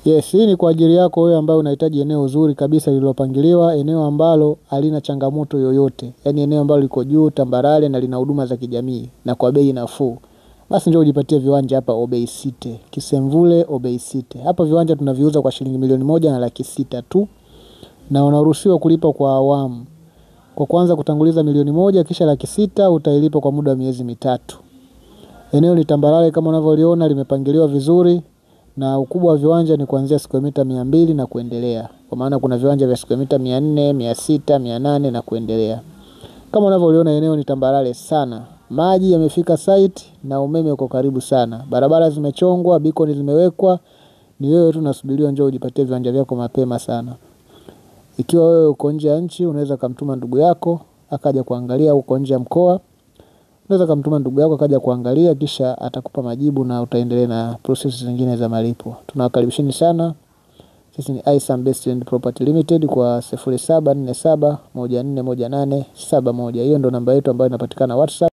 Yes, hii ni kwa ajili yako wewe ambaye unahitaji eneo zuri kabisa lililopangiliwa, eneo ambalo halina changamoto yoyote. Yaani eneo ambalo liko juu, tambarare na lina huduma za kijamii na kwa bei nafuu. Basi njoo ujipatie viwanja hapa Obeisite, Kisemvule Obeisite. Hapa viwanja tunaviuza kwa shilingi 1,600,000 tu. Na unaruhusiwa kulipa kwa awamu. Kwa kwanza kutanguliza 1,000,000 kisha 600,000 utailipa kwa muda wa miezi 3. Eneo ni tambarare kama unavyoliona, limepangiliwa vizuri. Na ukubwa wa viwanja ni kuanzia square mita 200 na kuendelea. Kwa maana kuna viwanja vya square mita 400, 600, 800 na kuendelea. Kama unavyoliona eneo ni tambarare sana. Maji yamefika site na umeme uko karibu sana. Barabara zimechongwa, beacon zimewekwa. Ni wewe tu unasubiriwa njoo ujipatie viwanja vyako mapema sana. Ikiwa wewe uko nje ya nchi, unaweza kumtuma ndugu yako akaja kuangalia. Uko nje ya mkoa, unaweza kumtuma ndugu yako akaja kuangalia kisha atakupa majibu na utaendelea na process zingine za malipo. Tunawakaribisheni sana. Sisi ni Isam Best Land Property Limited kwa 0747141871. Hiyo ndo namba yetu ambayo inapatikana WhatsApp.